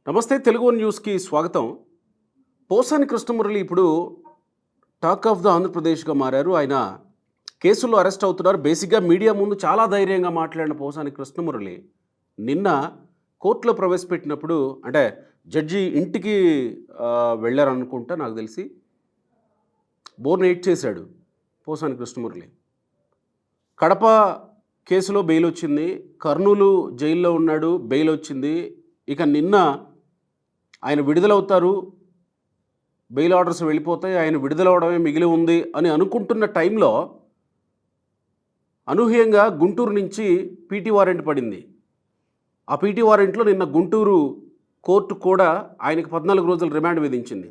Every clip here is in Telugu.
నమస్తే తెలుగు వన్ న్యూస్కి స్వాగతం. పోసాని కృష్ణమురళి ఇప్పుడు టాక్ ఆఫ్ ద ఆంధ్రప్రదేశ్గా మారారు. ఆయన కేసుల్లో అరెస్ట్ అవుతున్నారు. బేసిక్గా మీడియా ముందు చాలా ధైర్యంగా మాట్లాడిన పోసాని కృష్ణమురళి నిన్న కోర్టులో ప్రవేశపెట్టినప్పుడు అంటే జడ్జి ఇంటికి వెళ్ళారనుకుంటా నాకు తెలిసి బోర్ను ఎయిట్ చేశాడు పోసాని కృష్ణమురళి. కడప కేసులో బెయిల్ వచ్చింది, కర్నూలు జైల్లో ఉన్నాడు, బెయిల్ వచ్చింది. ఇక నిన్న ఆయన విడుదలవుతారు, బెయిల్ ఆర్డర్స్ వెళ్ళిపోతాయి, ఆయన విడుదలవడమే మిగిలి ఉంది అని అనుకుంటున్న టైంలో అనూహ్యంగా గుంటూరు నుంచి పీటీ వారెంట్ పడింది. ఆ పీటీ వారెంట్లో నిన్న గుంటూరు కోర్టు కూడా ఆయనకు 14 రోజుల రిమాండ్ విధించింది.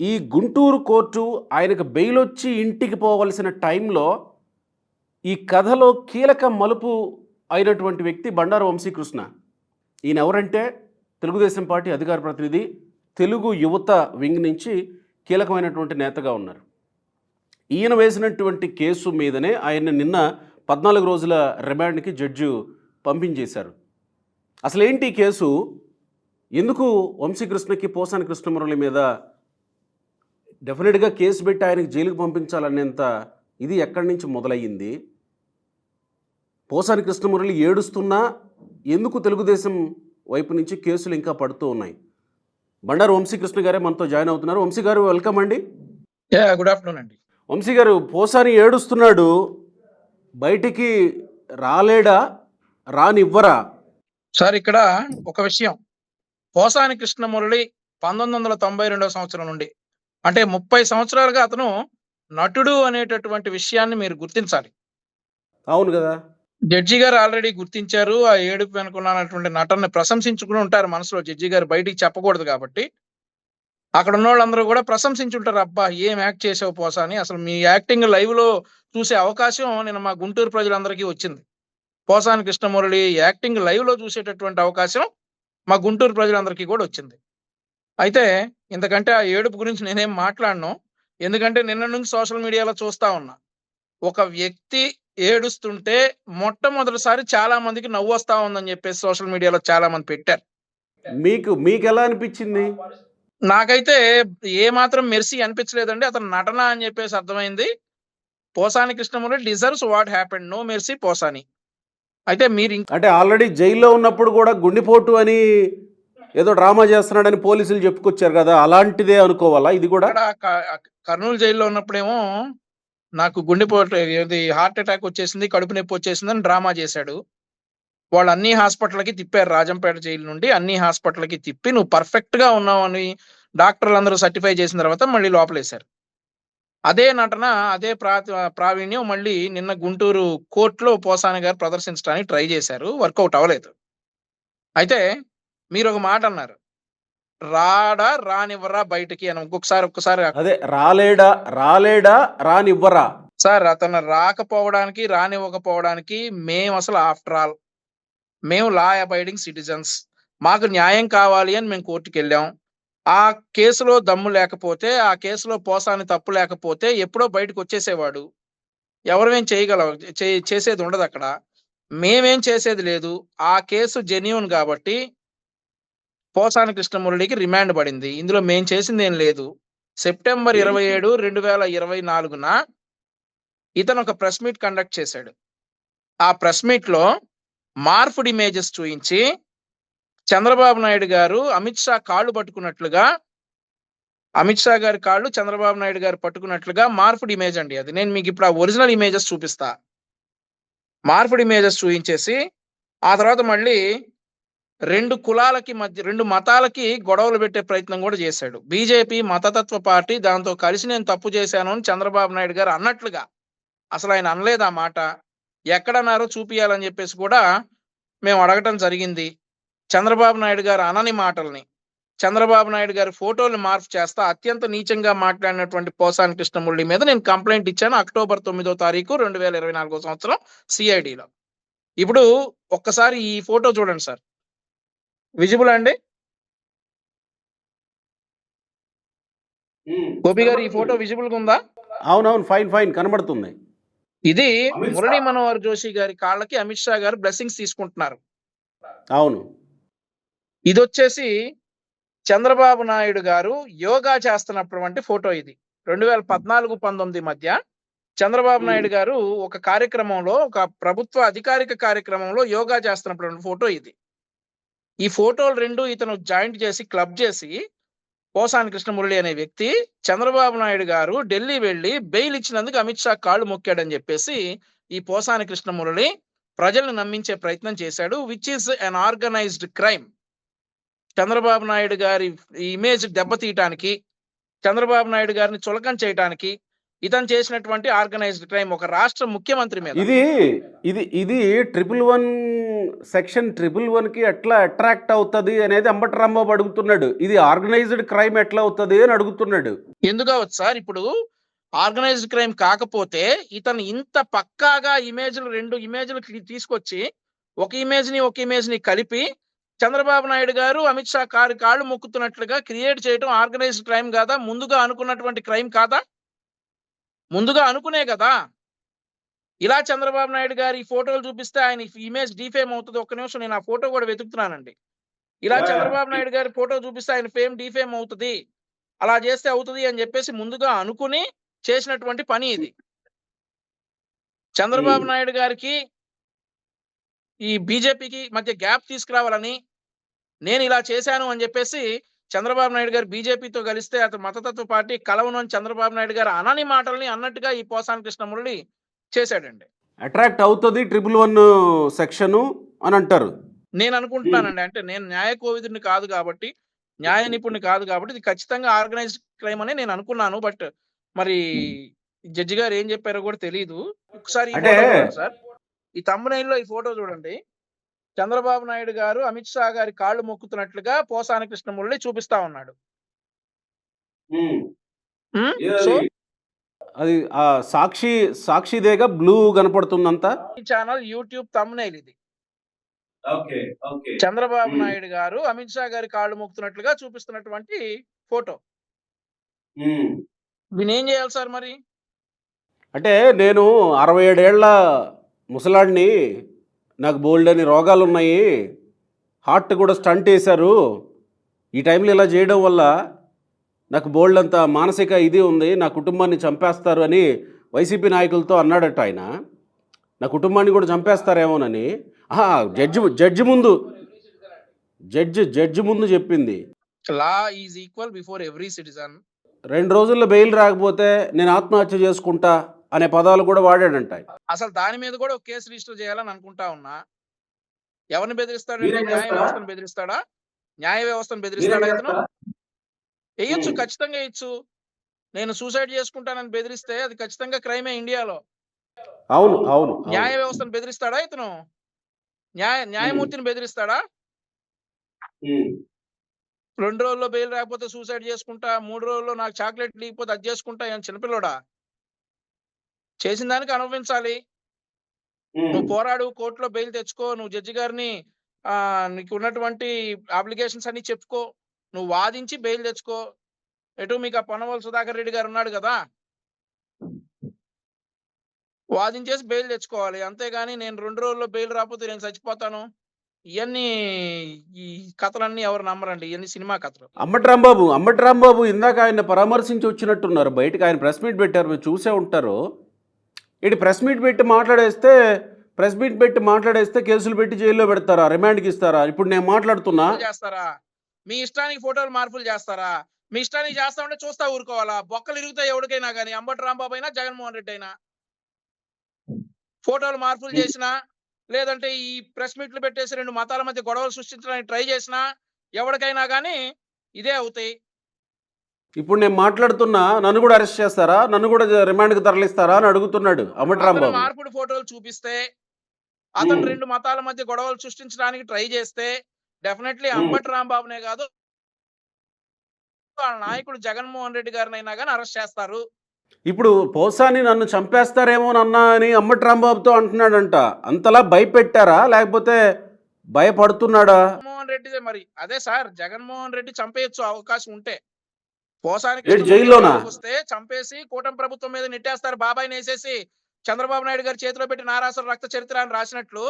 ఈ గుంటూరు కోర్టు ఆయనకు బెయిల్ వచ్చి ఇంటికి పోవలసిన టైంలో ఈ కథలో కీలక మలుపు అయినటువంటి వ్యక్తి బండారు వంశీకృష్ణ. ఈయన ఎవరంటే తెలుగుదేశం పార్టీ అధికార ప్రతినిధి, తెలుగు యువత వింగ్ నుంచి కీలకమైనటువంటి నేతగా ఉన్నారు. ఈయన వేసినటువంటి కేసు మీదనే ఆయన నిన్న 14 రోజుల రిమాండ్కి జడ్జి పంపించేశారు. అసలు ఏంటి ఈ కేసు? ఎందుకు వంశీకృష్ణకి పోసాని కృష్ణమురళి మీద డెఫినెట్గా కేసు పెట్టి ఆయనకి జైలుకి పంపించాలనేంత ఇది ఎక్కడి నుంచి మొదలయ్యింది? పోసాని కృష్ణమురళి ఏడుస్తున్నా ఎందుకు తెలుగుదేశం వైపు నుంచి కేసులు ఇంకా పడుతూ ఉన్నాయి? బండారు వంశీకృష్ణ గారే మనతో జాయిన్ అవుతున్నారు. వంశీ గారు వెల్కమ్ అండి. గుడ్ ఆఫ్టర్నూన్ అండి. వంశీ గారు, పోసాని ఏడుస్తున్నాడు, బయటికి రాలేడా, రానివ్వరా? సార్, ఇక్కడ ఒక విషయం. పోసాని కృష్ణమురళి 1992 సంవత్సరం నుండి అంటే 30 సంవత్సరాలుగా అతను నటుడు అనేటటువంటి విషయాన్ని మీరు గుర్తించాలి. అవును కదా. జడ్జి గారు ఆల్రెడీ గుర్తించారు. ఆ ఏడుపు వెనుకున్నటువంటి నటనని ప్రశంసించుకుని ఉంటారు మనసులో. జడ్జి గారు బయటికి చెప్పకూడదు కాబట్టి అక్కడ ఉన్న వాళ్ళందరూ కూడా ప్రశంసించుంటారు. అబ్బా, ఏం యాక్ట్ చేసావు పోసాని, అసలు మీ యాక్టింగ్ లైవ్ లో చూసే అవకాశం నిన్న మా గుంటూరు ప్రజలందరికీ వచ్చింది. పోసాని కృష్ణమురళి యాక్టింగ్ లైవ్ లో చూసేటటువంటి అవకాశం మా గుంటూరు ప్రజలందరికీ కూడా వచ్చింది. అయితే ఇంతకంటే ఆ ఏడుపు గురించి నేనేం మాట్లాడను. ఎందుకంటే నిన్న నుంచి సోషల్ మీడియాలో చూస్తా ఉన్నా, ఒక వ్యక్తి ఏడుస్తుంటే మొట్టమొదటిసారి చాలా మందికి నవ్వు వస్తా ఉందని చెప్పేసి సోషల్ మీడియాలో చాలా మంది పెట్టారు. మీకు ఎలా అనిపించింది? నాకైతే ఏ మాత్రం మెర్సీ అనిపించలేదండి. అతను నటన అని చెప్పేసి అర్థమైంది. Posani Krishnamurali deserves what happened, no mercy Posani. అయితే మీరు అంటే ఆల్రెడీ జైల్లో ఉన్నప్పుడు కూడా గుండెపోటు అని ఏదో డ్రామా చేస్తున్నాడని పోలీసులు చెప్పుకొచ్చారు కదా, అలాంటిదే అనుకోవాలా ఇది కూడా? కర్నూలు జైల్లో ఉన్నప్పుడేమో నాకు గుండెపోటు, హార్ట్ అటాక్ వచ్చేసింది, కడుపు నొప్పి వచ్చేసింది అని డ్రామా చేశాడు. వాళ్ళు అన్ని హాస్పిటల్కి తిప్పారు. రాజంపేట జైలు నుండి అన్ని హాస్పిటల్కి తిప్పి నువ్వు పర్ఫెక్ట్ గా ఉన్నావు అని డాక్టర్లు అందరూ సర్టిఫై చేసిన తర్వాత మళ్ళీ లోపలేశారు. అదే నటన, అదే ప్రావీణ్యం మళ్ళీ నిన్న గుంటూరు కోర్టులో పోసాని గారు ప్రదర్శించడానికి ట్రై చేశారు. వర్కౌట్ అవ్వలేదు. అయితే మీరు ఒక మాట అన్నారు, రాడా రానివ్వరా బయటికి అని. ఒక్కసారి అదే రాలేడా రానివ్వరా? సార్, అతను రాకపోవడానికి రానివ్వకపోవడానికి మేము అసలు ఆఫ్టర్ ఆల్ మేము లా అబైడింగ్ సిటిజన్స్. మాకు న్యాయం కావాలి అని మేము కోర్టుకు వెళ్ళాం. ఆ కేసులో దమ్ము లేకపోతే, ఆ కేసులో పోసాని తప్పు లేకపోతే ఎప్పుడో బయటకు వచ్చేసేవాడు. ఎవరేం చేయగలం, చేసేది ఉండదు అక్కడ. మేమేం చేసేది లేదు. ఆ కేసు జెన్యూన్ కాబట్టి పోసాని కృష్ణమురళికి రిమాండ్ పడింది. ఇందులో మేం చేసింది ఏం లేదు. సెప్టెంబర్ 27, 2024న ఇతను ఒక ప్రెస్ మీట్ కండక్ట్ చేశాడు. ఆ ప్రెస్ మీట్ లో మార్ఫ్డ్ ఇమేజెస్ చూయించి చంద్రబాబు నాయుడు గారు అమిత్ షా కాళ్ళు పట్టుకున్నట్లుగా, అమిత్ షా గారి కాళ్ళు చంద్రబాబు నాయుడు గారు పట్టుకున్నట్లుగా మార్ఫ్డ్ ఇమేజ్ అండి అది. నేను మీకు ఇప్పుడు ఆ ఒరిజినల్ ఇమేజెస్ చూపిస్తా. మార్ఫ్డ్ ఇమేజెస్ చూయించేసి ఆ తర్వాత మళ్ళీ 2 కులాలకి మధ్య, 2 మతాలకి గొడవలు పెట్టే ప్రయత్నం కూడా చేశాడు. బీజేపీ మతతత్వ పార్టీ, దాంతో కలిసి నేను తప్పు చేశాను అని చంద్రబాబు నాయుడు గారు అన్నట్లుగా. అసలు ఆయన అనలేదు ఆ మాట. ఎక్కడన్నారో చూపియాలని చెప్పేసి కూడా మేము అడగటం జరిగింది. చంద్రబాబు నాయుడు గారు అనని మాటల్ని, చంద్రబాబు నాయుడు గారి ఫోటోలు మార్పు చేస్తా అత్యంత నీచంగా మాట్లాడినటువంటి పోసాని కృష్ణమురళి మీద నేను కంప్లైంట్ ఇచ్చాను అక్టోబర్ 9వ తారీఖు 2024 సంవత్సరం సిఐడిలో. ఇప్పుడు ఒక్కసారి ఈ ఫోటో చూడండి సార్. విజిబుల్ అండి గోపి గారు? ఈ ఫోటో విజిబుల్ గా ఉందా? అవునవును, ఫైన్ కనబడుతుంది. ఇది మురళీ మనోహర్ జోషి గారి కాళ్ళకి అమిత్ షా గారు బ్లెస్సింగ్స్ తీసుకుంటున్నారు. అవును. ఇదొచ్చేసి చంద్రబాబు నాయుడు గారు యోగా చేస్తున్నటువంటి ఫోటో ఇది. 2014-19 మధ్య చంద్రబాబు నాయుడు గారు ఒక కార్యక్రమంలో, ఒక ప్రభుత్వ అధికారిక కార్యక్రమంలో యోగా చేస్తున్నటువంటి ఫోటో ఇది. ఈ ఫోటోలు 2 ఇతను జాయింట్ చేసి, క్లబ్ చేసి, పోసాని కృష్ణమురళి అనే వ్యక్తి చంద్రబాబు నాయుడు గారు ఢిల్లీ వెళ్లి బెయిల్ ఇచ్చినందుకు అమిత్ షా కాళ్ళు మొక్కాడని చెప్పేసి ఈ పోసాని కృష్ణమురళి ప్రజలను నమ్మించే ప్రయత్నం చేశాడు. Which is an organised crime. Chandrababu Naidu గారి ఇమేజ్ దెబ్బతీయటానికి, చంద్రబాబు నాయుడు గారిని చులకన చేయటానికి ఇతను చేసినటువంటి ఆర్గనైజ్డ్ క్రైమ్ ఒక రాష్ట్ర ముఖ్యమంత్రి మీద. ఇది ఇది ఇది 111 సెక్షన్ 111కి ఎట్లా అట్రాక్ట్ అవుతుంది అనేది అంబటి రాంబాబు అడుగుతున్నాడు. ఇది ఆర్గనైజ్డ్ క్రైమ్ ఎట్లా అవుతుంది అని అడుగుతున్నాడు. ఎందుకు అవచ్చు సార్? ఇప్పుడు ఆర్గనైజ్డ్ క్రైమ్ కాకపోతే ఇతను ఇంత పక్కాగా ఇమేజ్లు 2 ఇమేజ్లు తీసుకొచ్చి ఒక ఇమేజ్ ని కలిపి చంద్రబాబు నాయుడు గారు అమిత్ షా కాళ్ళు మొక్కుతున్నట్లుగా క్రియేట్ చేయడం ఆర్గనైజ్డ్ క్రైమ్ కాదా? ముందుగా అనుకున్నటువంటి క్రైమ్ కాదా? ముందుగా అనుకునే కదా. ఇలా చంద్రబాబు నాయుడు గారి ఫోటోలు చూపిస్తే ఆయన ఇమేజ్ డిఫేమ్ అవుతుంది. ఒక్క నిమిషం, నేను ఆ ఫోటో కూడా వెతుకుతున్నానండి. ఇలా చంద్రబాబు నాయుడు గారి ఫోటో చూపిస్తే ఆయన ఫేమ్ డిఫేమ్ అవుతుంది, అలా చేస్తే అవుతుంది అని చెప్పేసి ముందుగా అనుకుని చేసినటువంటి పని ఇది. చంద్రబాబు నాయుడు గారికి ఈ బీజేపీకి మధ్య గ్యాప్ తీసుకురావాలని నేను ఇలా చేశాను అని చెప్పేసి చంద్రబాబు నాయుడు గారు బీజేపీతో కలిస్తే అతను మతతత్వ పార్టీ కలవను అని చంద్రబాబు నాయుడు గారు అనని మాటల్ని అన్నట్టుగా ఈ పోసాని కృష్ణమురళి చేశాడండి. అట్రాక్ట్ అవుతుంది 111 సెక్షను అని అంటారు. నేను అనుకుంటున్నానండి. అంటే నేను న్యాయ కోవిదుడిని కాదు కాబట్టి, న్యాయ నిపుణుని కాదు కాబట్టి ఇది ఖచ్చితంగా ఆర్గనైజ్డ్ క్రైమ్ అని నేను అనుకున్నాను. బట్ మరి జడ్జి గారు ఏం చెప్పారో కూడా తెలియదు. ఒకసారి ఈ ఫోటో చూడండి సార్. ఈ థంబ్నెయిల్లో ఈ ఫోటో చూడండి. చంద్రబాబు నాయుడు గారు అమిత్ షా గారి కాళ్ళు మొక్కుతున్నట్లుగా పోసాని కృష్ణమురళి చూపిస్తా ఉన్నాడు. సో అది సాక్షిదేగా బ్లూ కనపడుతుందంతా. ఈ ఛానల్ యూట్యూబ్ థంబ్నెయిల్ ఇది. చంద్రబాబు నాయుడు గారు అమిత్ షా గారి కాళ్ళు మొక్కుతున్నట్లుగా చూపిస్తున్నటువంటి ఫోటో. దీని ఏం చేయాలి సార్ మరి? అంటే నేను 67 ఏళ్ల ముసలాడిని, నాకు బోల్డ్ అని రోగాలు ఉన్నాయి, హార్ట్ కూడా స్టంట్ వేశారు, ఈ టైంలో ఇలా చేయడం వల్ల నాకు బోల్డ్ అంత మానసిక ఇది ఉంది, నా కుటుంబాన్ని చంపేస్తారు అని వైసీపీ నాయకులతో అన్నాడట ఆయన. నా కుటుంబాన్ని కూడా చంపేస్తారేమోనని జడ్జి ముందు చెప్పింది. Law is equal before every citizen. 2 రోజుల్లో బెయిల్ రాకపోతే నేను ఆత్మహత్య చేసుకుంటా అనే పదాలు కూడా వాడాడంట. అసలు దాని మీద కూడా ఒక కేసు రిజిస్టర్ చేయాలని అనుకుంటా ఉన్నా. ఎవరిని బెదిరిస్తాడంటే న్యాయ వ్యవస్థను బెదిరిస్తాడా? న్యాయ వ్యవస్థను బెదిరిస్తాడా ఇతను? వేయొచ్చు, ఖచ్చితంగా వేయచ్చు. నేను సూసైడ్ చేసుకుంటానని బెదిరిస్తే అది ఖచ్చితంగా క్రైమే ఇండియాలో. అవును. న్యాయ వ్యవస్థను బెదిరిస్తాడా ఇతను? న్యాయమూర్తిని బెదిరిస్తాడా? 2 రోజుల్లో బెయిల్ రాకపోతే సూసైడ్ చేసుకుంటా, 3 రోజుల్లో నాకు చాక్లెట్ లేకపోతే అది చేసుకుంటా అని చిన్నపిల్లోడా? చేసిన దానికి అనుభవించాలి. నువ్వు పోరాడు, కోర్టులో బెయిల్ తెచ్చుకో, నువ్వు జడ్జి గారిని నీకు ఉన్నటువంటి అప్లికేషన్స్ అన్ని చెప్పుకో, నువ్వు వాదించి బెయిల్ తెచ్చుకో. ఎటు మీకు ఆ పొన్నవోలు సుధాకర్ రెడ్డి గారు ఉన్నాడు కదా, వాదించేసి బెయిల్ తెచ్చుకోవాలి. అంతేగాని నేను 2 రోజుల్లో బెయిల్ రాకపోతే నేను చచ్చిపోతాను, ఇవన్నీ ఈ కథలన్నీ ఎవరు నమ్మరండి. ఇవన్నీ సినిమా కథలు. అంబటి రాంబాబు ఇందాక ఆయన పరామర్శించి వచ్చినట్టున్నారు బయటకు. ఆయన ప్రెస్ మీట్ పెట్టారు, మీరు చూసే ఉంటారు. ఇటు ప్రెస్ మీట్ పెట్టి మాట్లాడేస్తే కేసులు పెట్టి జైల్లో పెడతారా, రిమాండ్కి ఇస్తారా? ఇప్పుడు నేను మాట్లాడుతున్నా చేస్తారా? మీ ఇష్టానికి ఫోటోలు మార్పులు చేస్తారా? మీ ఇష్టానికి చేస్తా ఉంటే చూస్తా ఊరుకోవాలా? బొక్కలు ఇరుగుతాయి ఎవరికైనా కానీ, అంబటి రాంబాబు అయినా జగన్మోహన్ రెడ్డి అయినా. ఫోటోలు మార్పులు చేసినా, లేదంటే ఈ ప్రెస్ మీట్లు పెట్టేసి 2 మతాల మధ్య గొడవలు సృష్టించడానికి ట్రై చేసినా ఎవరికైనా కానీ ఇదే అవుతాయి. ఇప్పుడు నేను మాట్లాడుతున్నా, నన్ను కూడా అరెస్ట్ చేస్తారా, నన్ను కూడా రిమాండ్కి తరలిస్తారా అని అడుగుతున్నాడు అంబటి రాంబాబు. మార్పుడు ఫోటోలు చూపిస్తే, అతను 2 మతాల మధ్య గొడవలు సృష్టించడానికి ట్రై చేస్తే డెఫినెట్లీ అంబటి రాంబాబునే కాదు, వాళ్ళ నాయకుడు జగన్మోహన్ రెడ్డి గారినైనా కానీ అరెస్ట్ చేస్తారు. ఇప్పుడు పోసాని నన్ను చంపేస్తారేమోనన్నా అని అంబటి రాంబాబుతో అంటున్నాడంట. అంతలా భయపెట్టారా లేకపోతే భయపడుతున్నాడా? జగన్మోహన్ రెడ్డి మరి అదే సార్, జగన్మోహన్ రెడ్డి చంపేయచ్చు అవకాశం ఉంటే. పోసాని జైల్లోనా వస్తే చంపేసి కూటమి ప్రభుత్వం మీద నెట్టేస్తారు, బాబాయిని వేసేసి చంద్రబాబు నాయుడు గారి చేతిలో పెట్టి నారాసుర రక్త చరిత్ర అని రాసినట్లు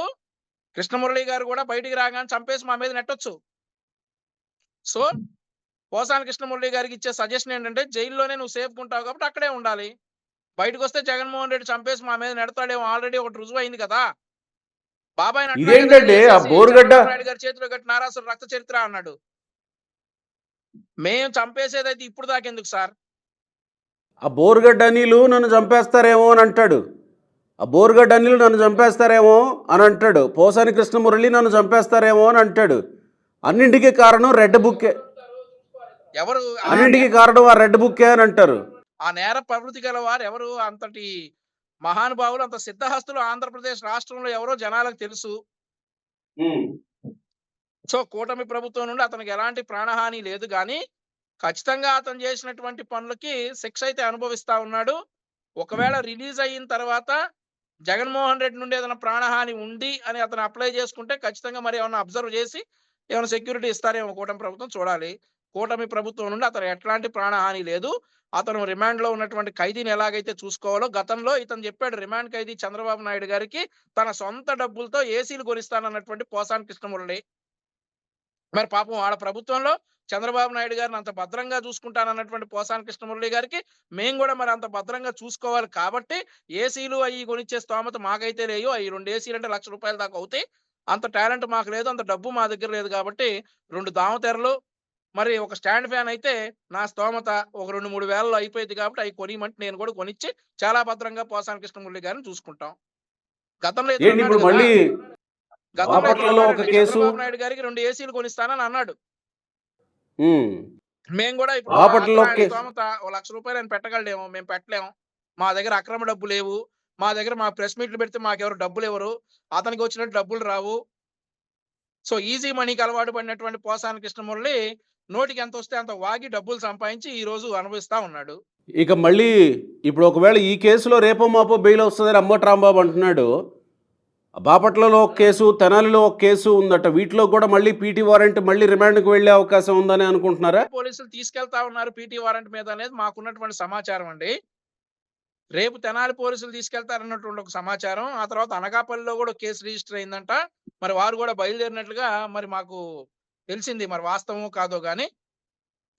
కృష్ణమురళి గారు కూడా బయటికి రాగానే చంపేసి మా మీద నెట్టొచ్చు. సో పోసాని కృష్ణమురళి గారికి ఇచ్చే సజెషన్ ఏంటంటే జైల్లోనే నువ్వు సేఫ్గా ఉంటావు కాబట్టి అక్కడే ఉండాలి. బయటకు వస్తే జగన్మోహన్ రెడ్డి చంపేసి మా మీద నెడతాడేమో, ఆల్రెడీ ఒకటి రుజువు అయింది కదా. బాబాయ్ ఇదేంటండి ఆ బోరుగడ్డ చంద్రబాబు నాయుడు గారి చేతిలో కట్టి నారాసుర రక్త చరిత్ర అన్నాడు. మేము చంపేసేదైతే ఇప్పుడు దాకెందుకు సార్? ఆ బోరుగడ్డ అనిలు నన్ను చంపేస్తారేమో అని అంటాడు. ఆ బోరుగడ్డ అనిలు నన్ను చంపేస్తారేమో అని అంటాడు. పోసాని కృష్ణమురళి నన్ను చంపేస్తారేమో అని అంటాడు. అన్నింటికీ కారణం రెడ్ బుక్కే. ఎవరు అన్నింటికీ కారణం ఆ రెడ్ బుక్కే అని అంటారు. ఆ నేర ప్రవృత్తి గల వారు ఎవరు? అంతటి మహానుభావులు, అంత సిద్ధహస్తులు ఆంధ్రప్రదేశ్ రాష్ట్రంలో ఎవరో జనాలకు తెలుసు. సో కూటమి ప్రభుత్వం నుండి అతనికి ఎలాంటి ప్రాణహాని లేదు గాని ఖచ్చితంగా అతను చేసినటువంటి పనులకి శిక్ష అయితే అనుభవిస్తా ఉన్నాడు. ఒకవేళ రిలీజ్ అయిన తర్వాత జగన్మోహన్ రెడ్డి నుండి ఏదైనా ప్రాణహాని ఉంది అని అతను అప్లై చేసుకుంటే ఖచ్చితంగా మరి ఏమన్నా అబ్జర్వ్ చేసి ఏమైనా సెక్యూరిటీ ఇస్తారేమో కూటమి ప్రభుత్వం, చూడాలి. కూటమి ప్రభుత్వం నుండి అతను ఎట్లాంటి ప్రాణహాని లేదు. అతను రిమాండ్ లో ఉన్నటువంటి ఖైదీని ఎలాగైతే చూసుకోవాలో, గతంలో ఇతను చెప్పాడు రిమాండ్ ఖైదీ చంద్రబాబు నాయుడు గారికి తన సొంత డబ్బులతో ఏసీలు కొనిస్తానన్నటువంటి పోసాని కృష్ణమురళి. మరి పాపం వాళ్ళ ప్రభుత్వంలో చంద్రబాబు నాయుడు గారిని అంత భద్రంగా చూసుకుంటానన్నటువంటి పోసాని కృష్ణమురళి గారికి మేము కూడా మరి అంత భద్రంగా చూసుకోవాలి కాబట్టి ఏసీలు అవి కొనిచ్చే స్తోమత మాకైతే లేవు. అవి 2 ఏసీలు అంటే ₹1,00,000 దాకా అవుతాయి. అంత టాలెంట్ మాకు లేదు, అంత డబ్బు మా దగ్గర లేదు కాబట్టి 2 దామతెరలు, మరి ఒక స్టాండ్ ఫ్యాన్ అయితే నా స్తోమత ఒక 2-3 వేలలో అయిపోయింది కాబట్టి అవి కొనియమంటే నేను కూడా కొనిచ్చి చాలా భద్రంగా పోసాని కృష్ణమురళి గారిని చూసుకుంటాం. గతంలో ఇతను ఏంటి అన్నాడు ఇప్పుడు కదా, మళ్ళీ గతంలో ఇతను బాపట్లలో ఒక అన్నాడండి, కేసు చంద్రబాబు నాయుడు గారికి 2 ఏసీలు కొనిస్తానని అన్నాడు. ఉమ్, మేము కూడా ఇప్పుడు బాపట్లలో ఒక ఆయన కేసు స్తోమత ఓ ₹1,00,000 ఆయన పెట్టగలడేమో, మేము పెట్టలేము. మా దగ్గర అక్రమ డబ్బు లేవు. మా దగ్గర మా ప్రెస్ మీట్లు పెడితే మాకెవరు డబ్బులు ఇవ్వరు. అతనికి వచ్చినట్టు డబ్బులు రావు. సో ఈజీ మనీకి అలవాటు పడినటువంటి పోసాని కృష్ణమురళి నోటికి ఎంత వస్తే అంత వాగి డబ్బులు సంపాదించి ఈ రోజు అనుభవిస్తా ఉన్నాడు. ఇక మళ్ళీ ఇప్పుడు ఒకవేళ ఈ కేసులో రేపో మాపో బెయిల్ వస్తుందని అంబటి రాంబాబు అంటున్నాడు. బాపట్లలో ఒక కేసు, తెనాలిలో ఒక కేసు ఉందట. వీటిలో కూడా మళ్ళీ పీటీ వారెంట్ మళ్ళీ రిమాండ్కి వెళ్ళే అవకాశం ఉందని అనుకుంటున్నారా? పోలీసులు తీసుకెళ్తా ఉన్నారు పీటీ వారెంట్ మీద అనేది మాకున్నటువంటి సమాచారం అండి. రేపు తెనాలి పోలీసులు తీసుకెళ్తారన్నటువంటి ఒక సమాచారం. ఆ తర్వాత అనకాపల్లిలో కూడా కేసు రిజిస్టర్ అయిందంట. మరి వారు కూడా బయలుదేరినట్లుగా మరి మాకు తెలిసింది. మరి వాస్తవమో కాదో గాని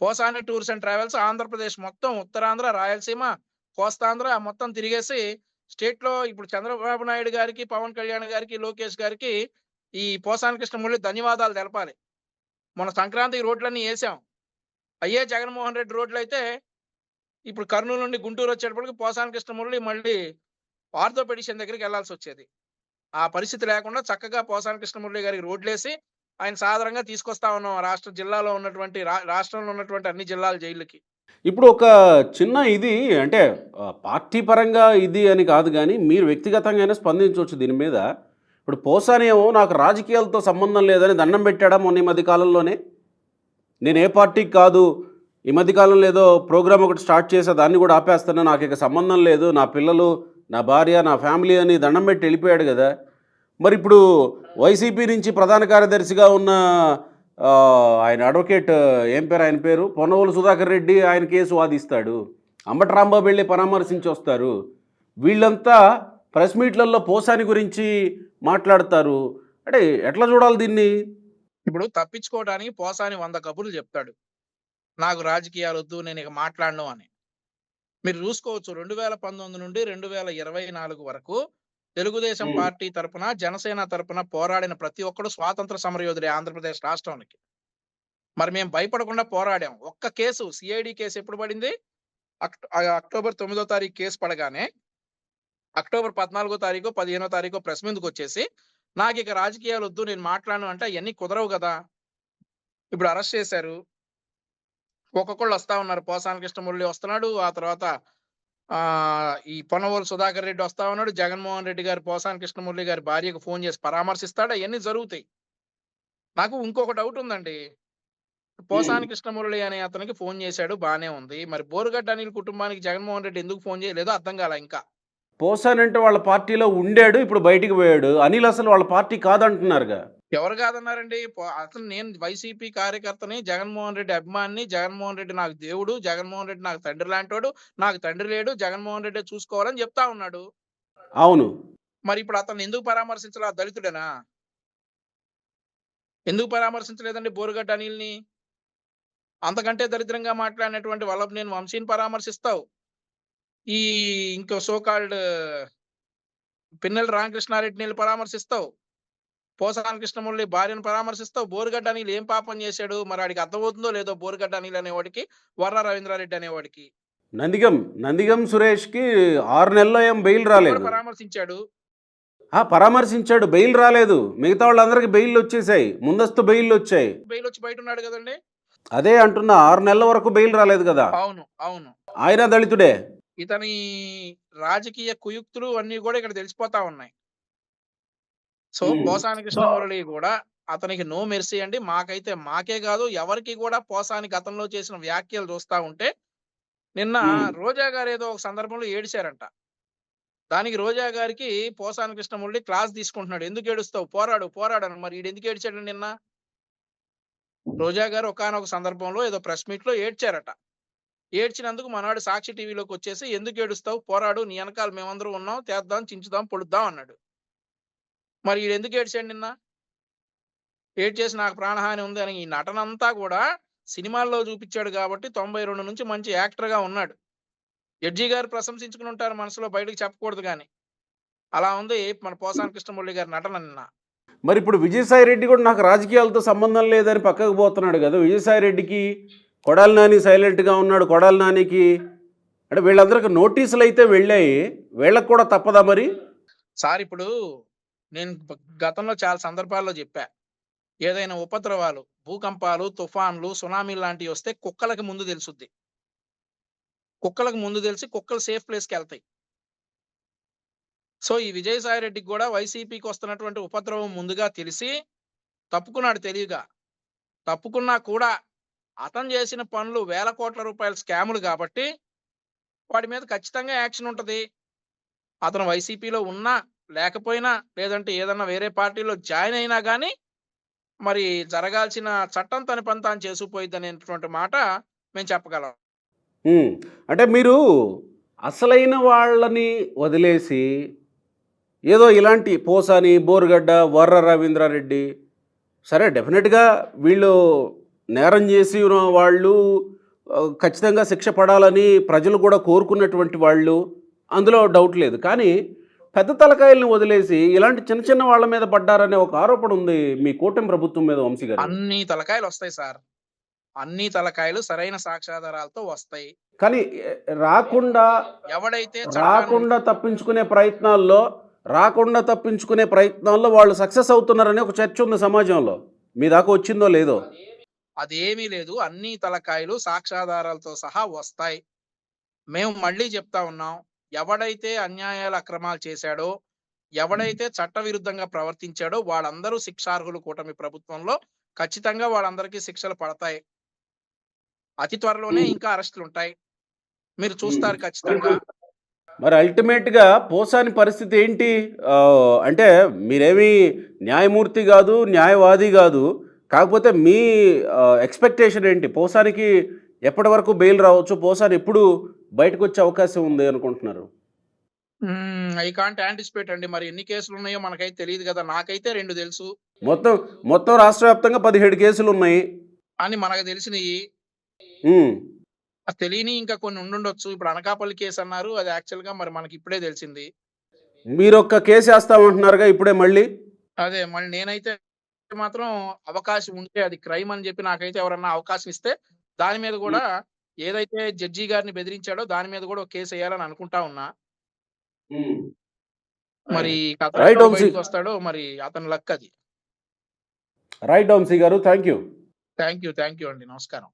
Posani tours and travels Andhra Pradesh మొత్తం, ఉత్తరాంధ్ర, రాయలసీమ, కోస్తాంధ్ర మొత్తం తిరిగేసి స్టేట్ లో ఇప్పుడు చంద్రబాబు నాయుడు గారికి, పవన్ కళ్యాణ్ గారికి, లోకేష్ గారికి ఈ పోసాని కృష్ణమురళి ధన్యవాదాలు తెలపాలి. మొన్న సంక్రాంతికి రోడ్లన్నీ వేసాం. అయ్యే జగన్మోహన్ రెడ్డి రోడ్లు అయితే ఇప్పుడు కర్నూలు నుండి గుంటూరు వచ్చేటప్పటికి పోసాని కృష్ణమురళి మళ్ళీ ఆర్థోపెడిషన్ దగ్గరికి వెళ్లాల్సి వచ్చేది. ఆ పరిస్థితి లేకుండా చక్కగా పోసాని కృష్ణమురళి గారికి రోడ్లేసి ఆయన సాధారణంగా తీసుకొస్తా ఉన్నాం జిల్లాలో ఉన్నటువంటి రాష్ట్రంలో ఉన్నటువంటి అన్ని జిల్లాల జైళ్ళకి. ఇప్పుడు ఒక చిన్న ఇది అంటే పార్టీ పరంగా ఇది అని కాదు కానీ మీరు వ్యక్తిగతంగానే స్పందించవచ్చు దీని మీద. ఇప్పుడు పోసాని ఏమో నాకు రాజకీయాలతో సంబంధం లేదని దండం పెట్టాడా మొన్న ఈ మధ్య కాలంలోనే. నేను ఏ పార్టీకి కాదు, ఈ మధ్యకాలంలో ఏదో ప్రోగ్రామ్ ఒకటి స్టార్ట్ చేసా, దాన్ని కూడా ఆపేస్తాను, నాకు ఇక సంబంధం లేదు, నా పిల్లలు, నా భార్య, నా ఫ్యామిలీ అని దండం పెట్టి వెళ్ళిపోయాడు కదా. మరి ఇప్పుడు వైసీపీ నుంచి ప్రధాన కార్యదర్శిగా ఉన్న ఆయన అడ్వకేట్ ఆయన పేరు పొన్నవోలు సుధాకర్ రెడ్డి, ఆయన కేసు వాదిస్తాడు. అంబటి రాంబాబు వెళ్ళి పరామర్శించి వస్తారు. వీళ్ళంతా ప్రెస్ మీట్లలో పోసాని గురించి మాట్లాడతారు. అంటే ఎట్లా చూడాలి దీన్ని? ఇప్పుడు తప్పించుకోవడానికి పోసాని 100 కబుర్లు చెప్తాడు. నాకు రాజకీయాలు వద్దు, నేను ఇక మాట్లాడను అని. మీరు చూసుకోవచ్చు 2019 నుండి 2024 వరకు తెలుగుదేశం పార్టీ తరపున, జనసేన తరపున పోరాడిన ప్రతి ఒక్కడు స్వాతంత్ర సమరయోధుడే ఆంధ్రప్రదేశ్ రాష్ట్రానికి. మరి మేము భయపడకుండా పోరాడాం. ఒక్క కేసు సిఐడి కేసు ఎప్పుడు పడింది? అక్టోబర్ 9వ తారీఖు కేసు పడగానే అక్టోబర్ 14వ తారీఖు, 15వ తారీఖు ప్రెస్ మీదకి వచ్చేసి నాకు ఇక రాజకీయాలు వద్దు, నేను మాట్లాడను అంటే అవన్నీ కుదరవు కదా. ఇప్పుడు అరెస్ట్ చేశారు, ఒక్కొక్కళ్ళు వస్తా ఉన్నారు. పోసాని కృష్ణమురళి వస్తున్నాడు, ఆ తర్వాత ఈ పొన్నవోలు సుధాకర్ రెడ్డి వస్తా ఉన్నాడు. జగన్మోహన్ రెడ్డి గారు పోసాని కృష్ణమురళి గారి భార్యకు ఫోన్ చేసి పరామర్శిస్తాడు. అవన్నీ జరుగుతాయి. నాకు ఇంకొక డౌట్ ఉందండి. పోసాని కృష్ణమురళి అనే అతనికి ఫోన్ చేశాడు, బానే ఉంది. మరి బోరుగడ్డ అనిల్ కుటుంబానికి జగన్మోహన్ రెడ్డి ఎందుకు ఫోన్ చేయలేదో అర్థం కాల. ఇంకా పోసాని అంటే వాళ్ళ పార్టీలో ఉండాడు, ఇప్పుడు బయటికి పోయాడు. అనిల్ అసలు వాళ్ళ పార్టీ కాదంటున్నారుగా. ఎవరు కాదన్నారండి? అసలు నేను వైసీపీ కార్యకర్తని, జగన్మోహన్ రెడ్డి అభిమానిని, జగన్మోహన్ రెడ్డి నాకు దేవుడు, జగన్మోహన్ రెడ్డి నాకు తండ్రి లాంటోడు, నాకు తండ్రి లేడు, జగన్మోహన్ రెడ్డి చూసుకోవాలని చెప్తా ఉన్నాడు. అవును. మరి ఇప్పుడు అతను ఎందుకు పరామర్శించాల? దళితుడేనా? ఎందుకు పరామర్శించలేదండి బోరుగడ్డ అనిల్ని? అంతకంటే దరిద్రంగా మాట్లాడినటువంటి వల్లభనేని వంశీని పరామర్శిస్తావు. ఈ ఇంకో సో కాల్డ్ పిన్నెల్లి రామకృష్ణారెడ్డిని పరామర్శిస్తావు. పోసాని కృష్ణమురళి భార్యను పరామర్శిస్తావు. బోరుగడ్డ అనిల్ ఏం పాపం చేశాడు? మరి ఆడికి అర్థమవుతుందో లేదో బోరుగడ్డ అనిల్ అనేవాడికి, వర్ర రవీంద్రారెడ్డి అనేవాడికి. నందిగం సురేష్కి 6 నెలల్లో ఏం బెయిల్ ఎవడు రాలేదు. పరామర్శించాడు? పరామర్శించాడు, బెయిల్ రాలేదు. మిగతా వాళ్ళందరికీ బెయిల్ వచ్చేసాయి, ముందస్తు బెయిల్ వచ్చాయి. బెయిల్ వచ్చి బయట ఉన్నాడు కదండి. అదే అంటున్నా, 6 నెలల వరకు బెయిల్ రాలేదు కదా. అవును, అవును. ఆయన దళితుడే. ఇతని రాజకీయ కుయుక్తులు అన్ని కూడా ఇక్కడ తెలిసిపోతా ఉన్నాయి. సో పోసాని కృష్ణమురళి కూడా అతనికి నో మెర్సీ అండి. మాకే కాదు ఎవరికి కూడా పోసాని గతంలో చేసిన వ్యాఖ్యలు చూస్తా ఉంటే నిన్న రోజా గారు ఏదో ఒక సందర్భంలో ఏడిశారంట. దానికి రోజా గారికి పోసాని కృష్ణమురళి క్లాస్ తీసుకుంటున్నాడు. ఎందుకు ఏడుస్తావు, పోరాడు అని. మరి ఈడు ఎందుకు ఏడ్చాడు నిన్న? రోజా గారు ఒకానొక సందర్భంలో ఏదో ప్రెస్ మీట్ లో ఏడ్చారట. ఏడ్చినందుకు మనవాడు సాక్షి టీవీలోకి వచ్చేసి ఎందుకు ఏడుస్తావు, పోరాడు, నీ వెనకాల మేమందరం ఉన్నాం, చేద్దాం, చించుదాం, పొడుద్దాం అన్నాడు. మరి ఈడు ఎందుకు ఏడ్చాడు నిన్న? ఏడ్చేసి నాకు ప్రాణహాని ఉంది అని ఈ నటనంతా కూడా సినిమాల్లో చూపించాడు కాబట్టి 92 నుంచి మంచి యాక్టర్ గా ఉన్నాడు. జడ్జి గారు ప్రశంసించుకుని ఉంటారు మనసులో, బయటకు చెప్పకూడదు కానీ. అలా ఉంది మన పోసాని కృష్ణమురళి గారి నటన నిన్న. మరి ఇప్పుడు విజయసాయి రెడ్డి కూడా నాకు రాజకీయాలతో సంబంధం లేదని పక్కకు పోతున్నాడు కదా. విజయసాయి రెడ్డికి కొడాలి నాని సైలెంట్గా ఉన్నాడు. కొడాలి నానికి అంటే వీళ్ళందరికీ నోటీసులు అయితే వెళ్ళాయి, వీళ్ళకి కూడా తప్పదా మరి? సార్ ఇప్పుడు నేను గతంలో చాలా సందర్భాల్లో చెప్పా, ఏదైనా ఉపద్రవాలు, భూకంపాలు, తుఫాన్లు, సునామీ లాంటివి వస్తే కుక్కలకి ముందు తెలుసుద్ది. కుక్కలకు ముందు తెలిసి కుక్కలు సేఫ్ ప్లేస్కి వెళ్తాయి. సో ఈ విజయసాయి రెడ్డికి కూడా వైసీపీకి వస్తున్నటువంటి ఉపద్రవం ముందుగా తెలిసి తప్పుకున్నాడు తెలివిగా. తప్పుకున్నా కూడా అతను చేసిన పనులు వేల కోట్ల రూపాయల స్కాములు కాబట్టి వాడి మీద ఖచ్చితంగా యాక్షన్ ఉంటది. అతను వైసీపీలో ఉన్నా లేకపోయినా, లేదంటే ఏదన్నా వేరే పార్టీలో జాయిన్ అయినా కానీ మరి జరగాల్సిన చట్టం తన పని తాను చేసుకుపోయిద్ది అనేటువంటి మాట మేము చెప్పగలం. అంటే మీరు అసలైన వాళ్ళని వదిలేసి ఏదో ఇలాంటి పోసాని, బోరుగడ్డ, వర్ర రవీంద్రారెడ్డి, సరే డెఫినెట్గా వీళ్ళు నేరం చేసి వాళ్ళు ఖచ్చితంగా శిక్ష పడాలని ప్రజలు కూడా కోరుకున్నటువంటి వాళ్ళు, అందులో డౌట్ లేదు. కానీ పెద్ద తలకాయలను వదిలేసి ఇలాంటి చిన్న చిన్న వాళ్ళ మీద పడ్డారనే ఒక ఆరోపణ ఉంది మీ కూటమి ప్రభుత్వం మీద, వంశీ గారు. అన్ని తలకాయలు వస్తాయి సార్, అన్ని తలకాయలు సరైన సాక్ష్యాధారాలతో వస్తాయి. కానీ ఎవడైతే రాకుండా తప్పించుకునే ప్రయత్నాల్లో వాళ్ళు సక్సెస్ అవుతున్నారని ఒక చర్చ ఉంది సమాజంలో. మీ దాకా వచ్చిందో లేదో? అదేమీ లేదు, అన్ని తలకాయలు సాక్ష్యాధారాలతో సహా వస్తాయి. మేము మళ్ళీ చెప్తా ఉన్నాం, ఎవడైతే అన్యాయాల అక్రమాలు చేశాడో, ఎవడైతే చట్టవిరుద్ధంగా ప్రవర్తించాడో వాళ్ళందరూ శిక్షార్హులు. కూటమి ప్రభుత్వంలో ఖచ్చితంగా వాళ్ళందరికీ శిక్షలు పడతాయి. అతి త్వరలోనే ఇంకా అరెస్టులు ఉంటాయి, మీరు చూస్తారు ఖచ్చితంగా. మరి అల్టిమేట్గా పోసాని పరిస్థితి ఏంటి? అంటే మీరేమీ న్యాయమూర్తి కాదు, న్యాయవాది కాదు, కాకపోతే మీ ఎక్స్పెక్టేషన్ ఏంటి? పోసానికి ఎప్పటి వరకు బెయిల్ రావచ్చు? పోసాని ఎప్పుడు బయటకు వచ్చే అవకాశం ఉంది అనుకుంటున్నారు? ఐ కాంట్ యాంటిసిపేట్ అండి. మరి ఎన్ని కేసులు ఉన్నాయో మనకైతే తెలియదు కదా. నాకైతే 2 తెలుసు. మొత్తం రాష్ట్ర వ్యాప్తంగా 17 కేసులు ఉన్నాయి అని మనకు తెలిసినవి. తెలియని ఇంకా కొన్ని ఉండుండొచ్చు. ఇప్పుడు అనకాపల్లి కేసు అన్నారు, అది యాక్చువల్ గా మరి మనకి ఇప్పుడే తెలిసింది. మీరు ఒక్క కేసు వేస్తామంటున్నారుగా ఇప్పుడే మళ్ళీ. అదే మళ్ళీ నేనైతే మాత్రం అవకాశం ఉంటే అది క్రైమ్ అని చెప్పి నాకైతే ఎవరన్నా అవకాశం ఇస్తే దాని మీద కూడా ఏదైతే జడ్జి గారిని బెదిరించాడో దాని మీద కూడా ఒక కేసు వేయాలని అనుకుంటా ఉన్నా. మరి బయటకు వస్తాడో మరి అతని లక్ అది. రైట్ వంశీ గారు, థ్యాంక్ యూ అండి, నమస్కారం.